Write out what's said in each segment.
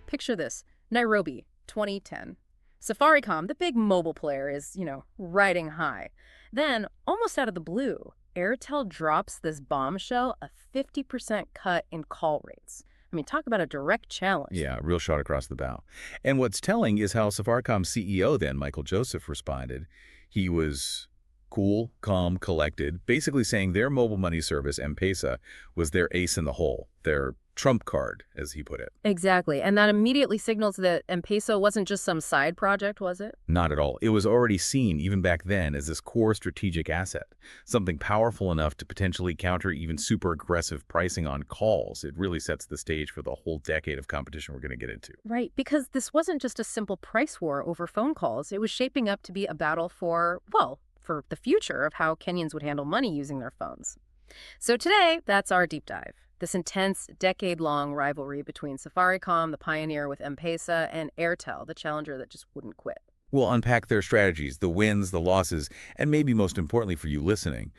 Picture this. Nairobi, 2010. Safaricom, the big mobile player, is, riding high. Then, almost out of the blue, Airtel drops this bombshell, a 50% cut in call rates. I mean, talk about a direct challenge. Yeah, real shot across the bow. And what's telling is how Safaricom CEO then, Michael Joseph, responded. He was cool, calm, collected, basically saying their mobile money service, M-Pesa, was their ace in the hole, their trump card, as he put it. Exactly. And that immediately signals that M-Pesa wasn't just some side project, was it? Not at all. It was already seen, even back then, as this core strategic asset, something powerful enough to potentially counter even super aggressive pricing on calls. It really sets the stage for the whole decade of competition we're going to get into. Right, because this wasn't just a simple price war over phone calls. It was shaping up to be a battle for the future of how Kenyans would handle money using their phones. So today, that's our deep dive. This intense, decade-long rivalry between Safaricom, the pioneer with M-Pesa, and Airtel, the challenger that just wouldn't quit. We'll unpack their strategies, the wins, the losses, and maybe most importantly for you listening,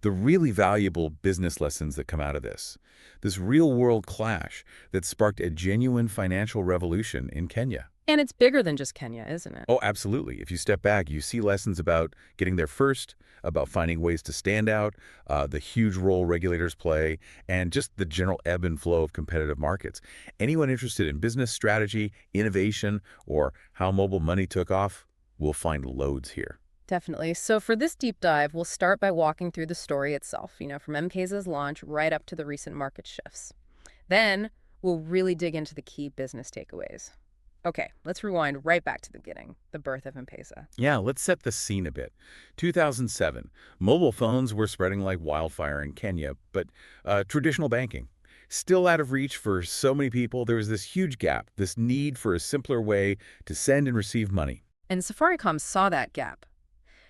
the really valuable business lessons that come out of this. This real-world clash that sparked a genuine financial revolution in Kenya. And it's bigger than just Kenya, isn't it? Oh, absolutely. If you step back, you see lessons about getting there first, about finding ways to stand out, the huge role regulators play, and just the general ebb and flow of competitive markets. Anyone interested in business strategy, innovation, or how mobile money took off, will find loads here. Definitely. So for this deep dive, we'll start by walking through the story itself, from M-Pesa's launch right up to the recent market shifts. Then we'll really dig into the key business takeaways. Okay, let's rewind right back to the beginning, the birth of M-Pesa. Yeah, let's set the scene a bit. 2007, mobile phones were spreading like wildfire in Kenya, but traditional banking, still out of reach for so many people. There was this huge gap, this need for a simpler way to send and receive money. And Safaricom saw that gap.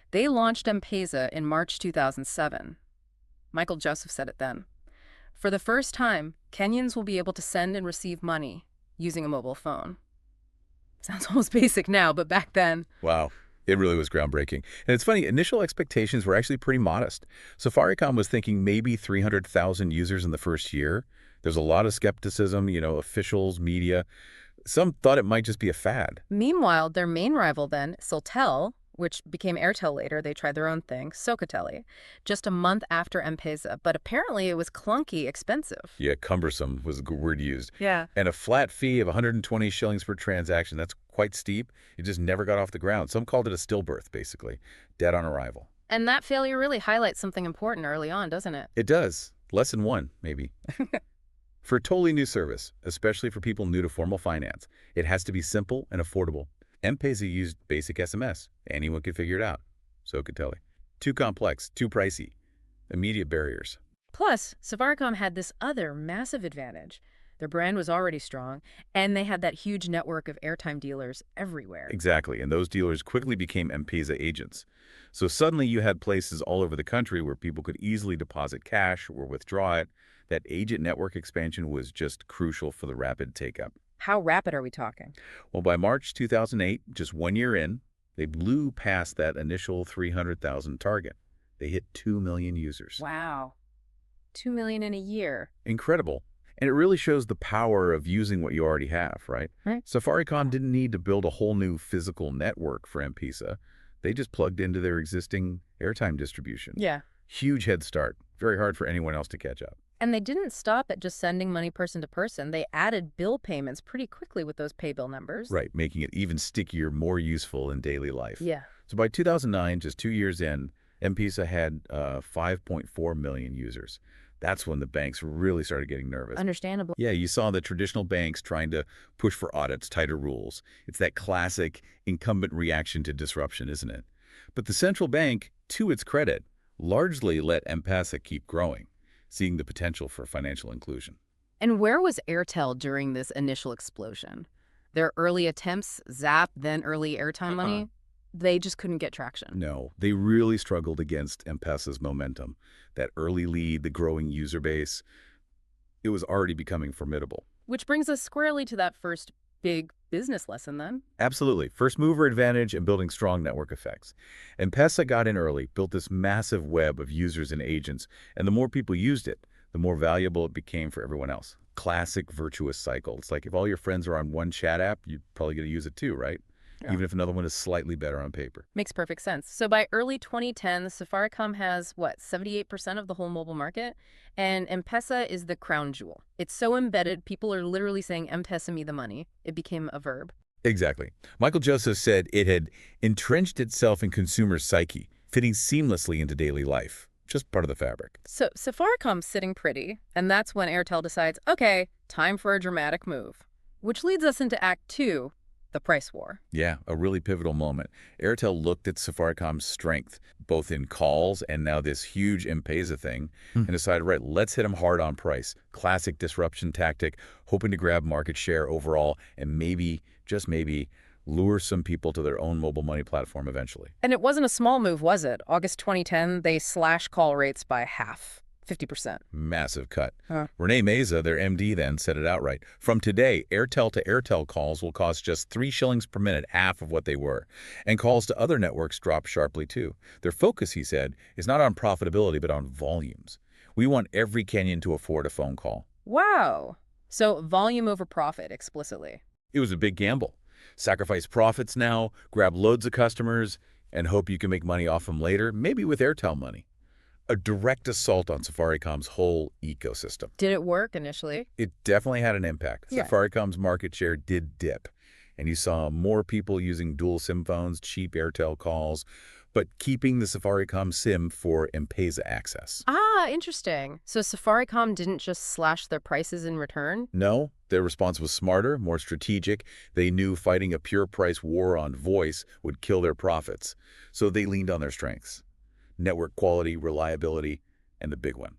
They launched M-Pesa in March 2007. Michael Joseph said it then. For the first time, Kenyans will be able to send and receive money using a mobile phone. Sounds almost basic now, but back then... Wow, it really was groundbreaking. And it's funny, initial expectations were actually pretty modest. Safaricom was thinking maybe 300,000 users in the first year. There's a lot of skepticism, officials, media. Some thought it might just be a fad. Meanwhile, their main rival then, Sultel, which became Airtel later, they tried their own thing, Socateli, just a month after M-Pesa. But apparently it was clunky, expensive. Yeah, cumbersome was the word used. Yeah. And a flat fee of 120 shillings per transaction, that's quite steep. It just never got off the ground. Some called it a stillbirth, basically. Dead on arrival. And that failure really highlights something important early on, doesn't it? It does. Lesson one, maybe. For a totally new service, especially for people new to formal finance, it has to be simple and affordable. M-Pesa used basic SMS. Anyone could figure it out. So could Telly. Too complex, too pricey. Immediate barriers. Plus, Safaricom had this other massive advantage. Their brand was already strong, and they had that huge network of airtime dealers everywhere. Exactly, and those dealers quickly became M-Pesa agents. So suddenly you had places all over the country where people could easily deposit cash or withdraw it. That agent network expansion was just crucial for the rapid take-up. How rapid are we talking? Well, by March 2008, just 1 year in, they blew past that initial 300,000 target. They hit 2 million users. Wow. 2 million in a year. Incredible. And it really shows the power of using what you already have, right? Right. Safaricom didn't need to build a whole new physical network for M-Pesa. They just plugged into their existing airtime distribution. Yeah. Huge head start. Very hard for anyone else to catch up. And they didn't stop at just sending money person to person. They added bill payments pretty quickly with those pay bill numbers. Right, making it even stickier, more useful in daily life. Yeah. So by 2009, just 2 years in, M-Pesa had 5.4 million users. That's when the banks really started getting nervous. Understandable. Yeah, you saw the traditional banks trying to push for audits, tighter rules. It's that classic incumbent reaction to disruption, isn't it? But the central bank, to its credit, largely let M-Pesa keep growing, seeing the potential for financial inclusion. And where was Airtel during this initial explosion? Their early attempts, Zap, then early airtime money, they just couldn't get traction. No, they really struggled against M-Pesa's momentum. That early lead, the growing user base, it was already becoming formidable. Which brings us squarely to that first big business lesson then. Absolutely. First mover advantage and building strong network effects. M-Pesa got in early, built this massive web of users and agents, and the more people used it, the more valuable it became for everyone else. Classic virtuous cycle. It's like if all your friends are on one chat app, you're probably going to use it too, right? Yeah. Even if another one is slightly better on paper. Makes perfect sense. So by early 2010, Safaricom has, what, 78% of the whole mobile market? And M-Pesa is the crown jewel. It's so embedded, people are literally saying, M-Pesa me the money. It became a verb. Exactly. Michael Joseph said it had entrenched itself in consumer psyche, fitting seamlessly into daily life. Just part of the fabric. So Safaricom's sitting pretty, and that's when Airtel decides, okay, time for a dramatic move. Which leads us into Act 2, the price war. Yeah, a really pivotal moment. Airtel looked at Safaricom's strength, both in calls and now this huge M-Pesa thing, and decided, right, let's hit them hard on price. Classic disruption tactic, hoping to grab market share overall and maybe, just maybe, lure some people to their own mobile money platform eventually. And it wasn't a small move, was it? August 2010, they slashed call rates by half, 50%. Massive cut. Huh. Rene Meza, their MD then, said it outright. From today, Airtel to Airtel calls will cost just 3 shillings per minute, half of what they were. And calls to other networks dropped sharply too. Their focus, he said, is not on profitability but on volumes. We want every Kenyan to afford a phone call. Wow. So volume over profit, explicitly. It was a big gamble. Sacrifice profits now, grab loads of customers, and hope you can make money off them later, maybe with Airtel money. A direct assault on Safaricom's whole ecosystem. Did it work initially? It definitely had an impact. Yeah. Safaricom's market share did dip, and you saw more people using dual SIM phones, cheap Airtel calls, but keeping the Safaricom SIM for M-Pesa access. Ah, interesting. So Safaricom didn't just slash their prices in return? No, their response was smarter, more strategic. They knew fighting a pure price war on voice would kill their profits, so they leaned on their strengths. Network quality, reliability, and the big one,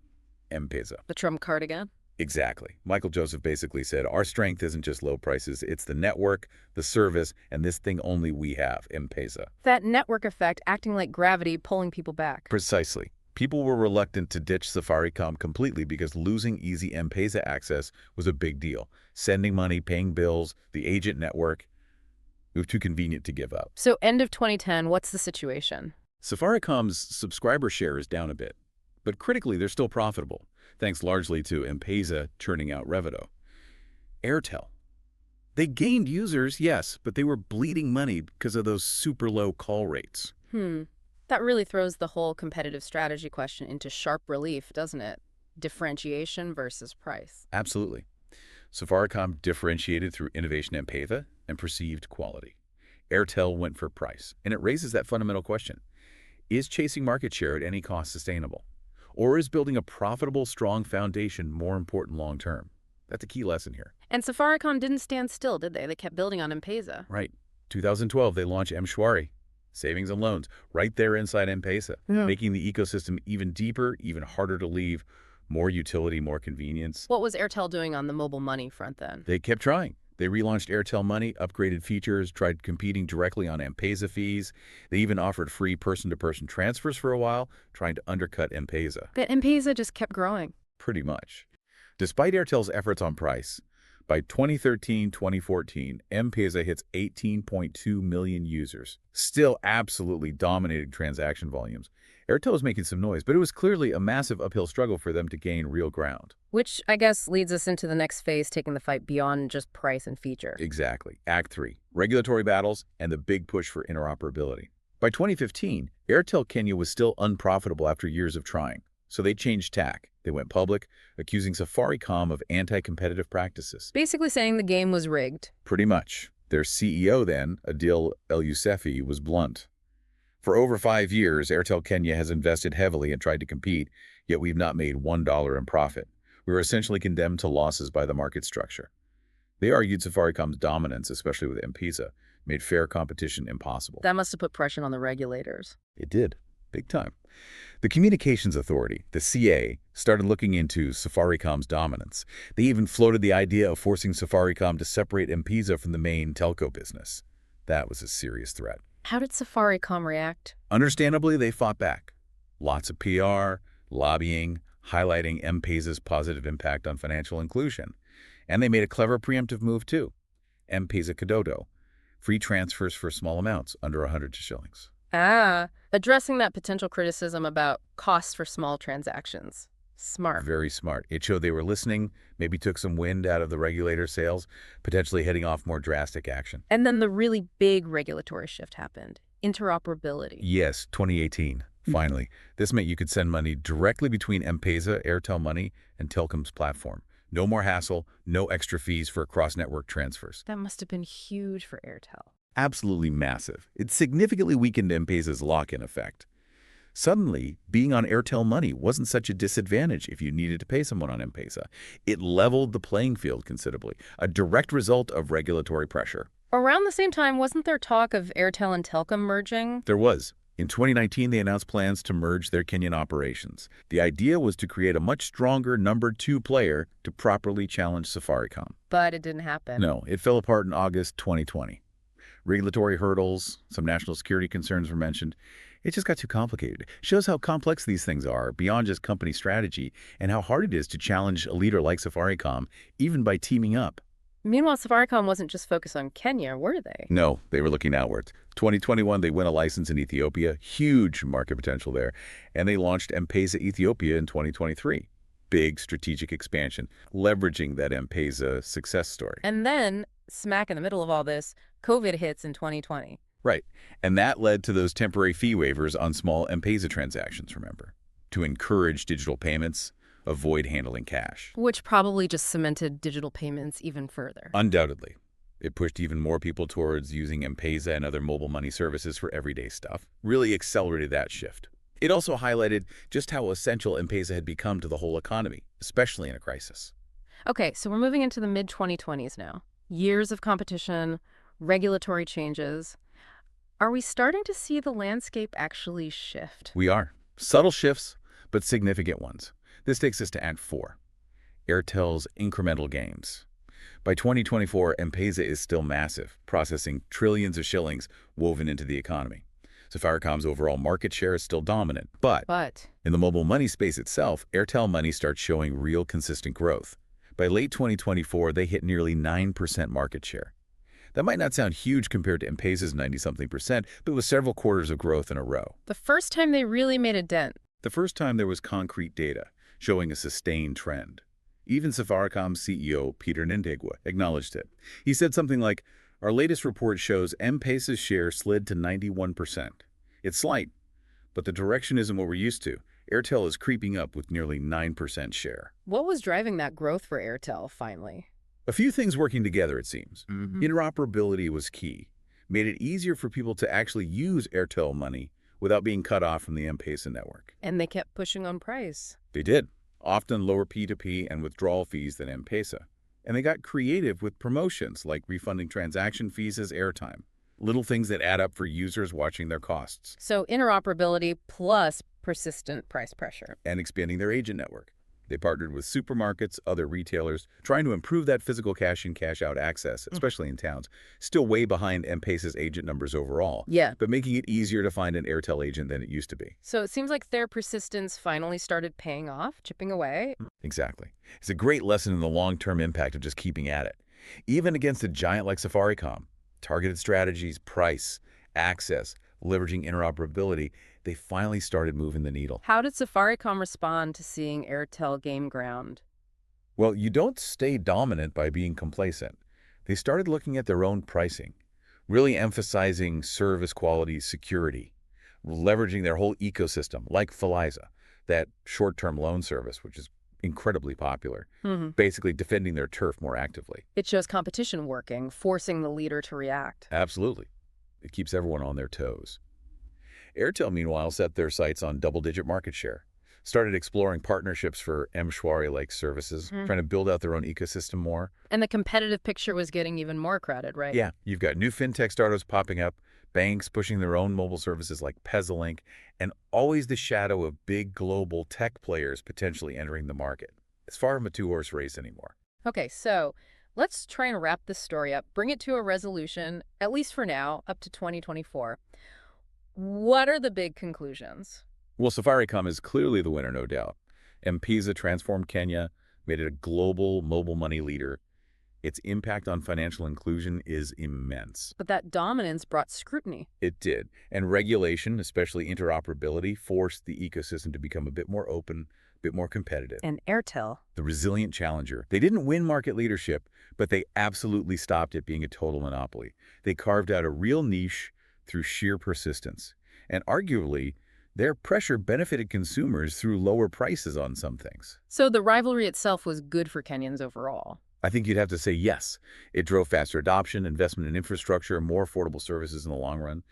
M-Pesa. The trump card again? Exactly. Michael Joseph basically said, our strength isn't just low prices, it's the network, the service, and this thing only we have, M-Pesa. That network effect acting like gravity, pulling people back. Precisely. People were reluctant to ditch Safaricom completely because losing easy M-Pesa access was a big deal. Sending money, paying bills, the agent network, it was too convenient to give up. So end of 2010, what's the situation? Safaricom's subscriber share is down a bit, but critically they're still profitable, thanks largely to M-Pesa churning out revenue. Airtel. They gained users, yes, but they were bleeding money because of those super low call rates. That really throws the whole competitive strategy question into sharp relief, doesn't it? Differentiation versus price. Absolutely. Safaricom differentiated through innovation M-Pesa and perceived quality. Airtel went for price, and it raises that fundamental question. Is chasing market share at any cost sustainable? Or is building a profitable, strong foundation more important long-term? That's a key lesson here. And Safaricom didn't stand still, did they? They kept building on M-Pesa. Right. 2012, they launched M-Shwari, savings and loans, right there inside M-Pesa, making the ecosystem even deeper, even harder to leave, more utility, more convenience. What was Airtel doing on the mobile money front then? They kept trying. They relaunched Airtel Money, upgraded features, tried competing directly on M-Pesa fees. They even offered free person-to-person transfers for a while, trying to undercut M-Pesa. But M-Pesa just kept growing. Pretty much. Despite Airtel's efforts on price, by 2013-2014, M-Pesa hits 18.2 million users, still absolutely dominating transaction volumes. Airtel was making some noise, but it was clearly a massive uphill struggle for them to gain real ground. Which, I guess, leads us into the next phase, taking the fight beyond just price and feature. Exactly. Act 3, regulatory battles and the big push for interoperability. By 2015, Airtel Kenya was still unprofitable after years of trying, so they changed tack. They went public, accusing Safaricom of anti-competitive practices. Basically saying the game was rigged. Pretty much. Their CEO then, Adil El-Yousefi, was blunt. For over 5 years, Airtel Kenya has invested heavily and tried to compete, yet we've not made $1 in profit. We were essentially condemned to losses by the market structure. They argued Safaricom's dominance, especially with M-Pesa, made fair competition impossible. That must have put pressure on the regulators. It did. Big time. The Communications Authority, the CA, started looking into Safaricom's dominance. They even floated the idea of forcing Safaricom to separate M-Pesa from the main telco business. That was a serious threat. How did Safaricom react? Understandably, they fought back. Lots of PR, lobbying, highlighting M-Pesa's positive impact on financial inclusion. And they made a clever preemptive move too. M-Pesa Kidodo, free transfers for small amounts, under 100 shillings. Addressing that potential criticism about costs for small transactions. Smart. Very smart. It showed they were listening, maybe took some wind out of the regulator sails, potentially heading off more drastic action. And then the really big regulatory shift happened. Interoperability. Yes, 2018. Finally. This meant you could send money directly between M-Pesa, Airtel Money, and Telkom's platform. No more hassle, no extra fees for cross-network transfers. That must have been huge for Airtel. Absolutely massive. It significantly weakened M-Pesa's lock-in effect. Suddenly, being on Airtel Money wasn't such a disadvantage if you needed to pay someone on M-Pesa. It leveled the playing field considerably, a direct result of regulatory pressure. Around the same time, wasn't there talk of Airtel and Telkom merging? There was. In 2019, they announced plans to merge their Kenyan operations. The idea was to create a much stronger number 2 player to properly challenge Safaricom. But it didn't happen. No, it fell apart in August 2020. Regulatory hurdles, some national security concerns were mentioned. It just got too complicated. It shows how complex these things are beyond just company strategy and how hard it is to challenge a leader like Safaricom, even by teaming up. Meanwhile, Safaricom wasn't just focused on Kenya, were they? No, they were looking outwards. 2021, they win a license in Ethiopia, huge market potential there, and they launched M-Pesa Ethiopia in 2023. Big strategic expansion, leveraging that M-Pesa success story. And then, smack in the middle of all this, COVID hits in 2020. Right, and that led to those temporary fee waivers on small M-Pesa transactions, remember, to encourage digital payments, avoid handling cash. Which probably just cemented digital payments even further. Undoubtedly. It pushed even more people towards using M-Pesa and other mobile money services for everyday stuff. Really accelerated that shift. It also highlighted just how essential M-Pesa had become to the whole economy, especially in a crisis. Okay, so we're moving into the mid-2020s now. Years of competition, regulatory changes. Are we starting to see the landscape actually shift? We are. Subtle shifts, but significant ones. This takes us to Act 4, Airtel's incremental gains. By 2024, M-Pesa is still massive, processing trillions of shillings woven into the economy. Safaricom's overall market share is still dominant, but in the mobile money space itself, Airtel Money starts showing real consistent growth. By late 2024, they hit nearly 9% market share. That might not sound huge compared to M-Pesa's 90-something%, but with several quarters of growth in a row. The first time they really made a dent. The first time there was concrete data showing a sustained trend. Even Safaricom's CEO, Peter Ndenegwa, acknowledged it. He said something like, "Our latest report shows M-Pesa's share slid to 91%. It's slight, but the direction isn't what we're used to. Airtel is creeping up with nearly 9% share." What was driving that growth for Airtel, finally? A few things working together, it seems. Interoperability was key. Made it easier for people to actually use Airtel Money without being cut off from the M-Pesa network. And they kept pushing on price. They did, often lower P2P and withdrawal fees than M-Pesa. And they got creative with promotions like refunding transaction fees as airtime. Little things that add up for users watching their costs. So interoperability plus persistent price pressure. And expanding their agent network. They partnered with supermarkets, other retailers, trying to improve that physical cash in, cash out access, especially in towns. Still way behind M-Pesa's agent numbers overall. Yeah. But making it easier to find an Airtel agent than it used to be. So it seems like their persistence finally started paying off, chipping away. Exactly. It's a great lesson in the long-term impact of just keeping at it. Even against a giant like Safaricom, targeted strategies, price, access, leveraging interoperability, they finally started moving the needle. How did Safaricom respond to seeing Airtel gain ground? Well, you don't stay dominant by being complacent. They started looking at their own pricing, really emphasizing service quality, security, leveraging their whole ecosystem, like Faliza, that short-term loan service, which is incredibly popular, basically defending their turf more actively. It shows competition working, forcing the leader to react. Absolutely. It keeps everyone on their toes. Airtel, meanwhile, set their sights on double-digit market share, started exploring partnerships for M-Shwari-like services, trying to build out their own ecosystem more. And the competitive picture was getting even more crowded, right? Yeah, you've got new fintech startups popping up, banks pushing their own mobile services like PesaLink, and always the shadow of big global tech players potentially entering the market. It's far from a two-horse race anymore. Okay, so let's try and wrap this story up, bring it to a resolution, at least for now, up to 2024. What are the big conclusions? Well, Safaricom is clearly the winner, no doubt. M-Pesa transformed Kenya, made it a global mobile money leader. Its impact on financial inclusion is immense. But that dominance brought scrutiny. It did. And regulation, especially interoperability, forced the ecosystem to become a bit more open, bit more competitive. And Airtel. The resilient challenger. They didn't win market leadership, but they absolutely stopped it being a total monopoly. They carved out a real niche through sheer persistence. And arguably, their pressure benefited consumers through lower prices on some things. So the rivalry itself was good for Kenyans overall. I think you'd have to say yes. It drove faster adoption, investment in infrastructure, more affordable services in the long run.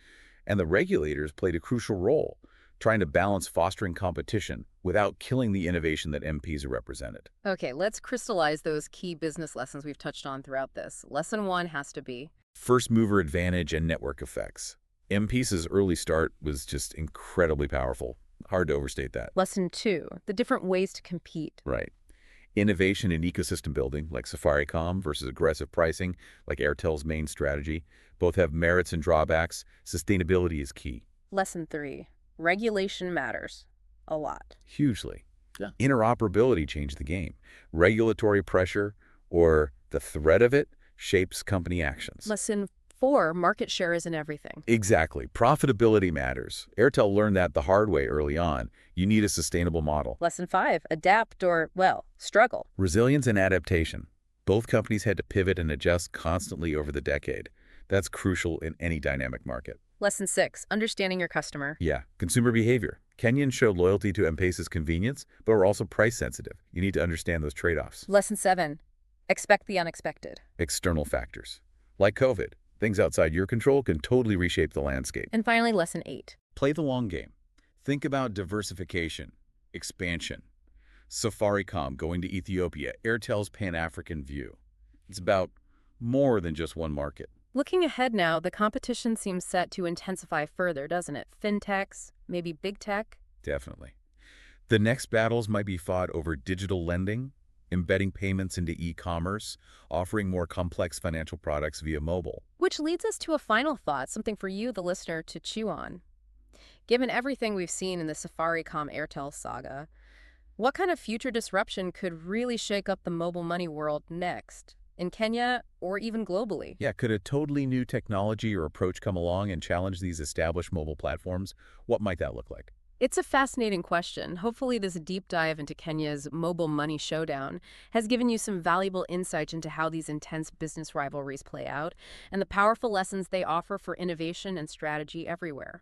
And the regulators played a crucial role, trying to balance fostering competition without killing the innovation that M-Pesa represented. Okay, let's crystallize those key business lessons we've touched on throughout this. Lesson 1 has to be First mover advantage and network effects. M-Pesa's early start was just incredibly powerful. Hard to overstate that. Lesson 2, the different ways to compete. Right. Innovation in ecosystem building, like Safaricom, versus aggressive pricing, like Airtel's main strategy. Both have merits and drawbacks. Sustainability is key. Lesson 3, regulation matters a lot. Hugely. Yeah. Interoperability changed the game. Regulatory pressure, or the threat of it, shapes company actions. Lesson 4, market share isn't everything. Exactly. Profitability matters. Airtel learned that the hard way early on. You need a sustainable model. Lesson 5, adapt or, well, struggle. Resilience and adaptation. Both companies had to pivot and adjust constantly over the decade. That's crucial in any dynamic market. Lesson 6, understanding your customer. Yeah, consumer behavior. Kenyans showed loyalty to M-Pesa's convenience, but were also price sensitive. You need to understand those trade-offs. Lesson 7, expect the unexpected. External factors. Like COVID. Things outside your control can totally reshape the landscape. And finally, lesson 8. Play the long game. Think about diversification, expansion. Safaricom going to Ethiopia, Airtel's Pan-African view. It's about more than just one market. Looking ahead now, the competition seems set to intensify further, doesn't it? Fintechs, maybe big tech? Definitely. The next battles might be fought over digital lending, embedding payments into e-commerce, offering more complex financial products via mobile. Which leads us to a final thought, something for you, the listener, to chew on. Given everything we've seen in the Safaricom-Airtel saga, what kind of future disruption could really shake up the mobile money world next? In Kenya or even globally? Yeah, could a totally new technology or approach come along and challenge these established mobile platforms? What might that look like? It's a fascinating question. Hopefully this deep dive into Kenya's mobile money showdown has given you some valuable insight into how these intense business rivalries play out and the powerful lessons they offer for innovation and strategy everywhere.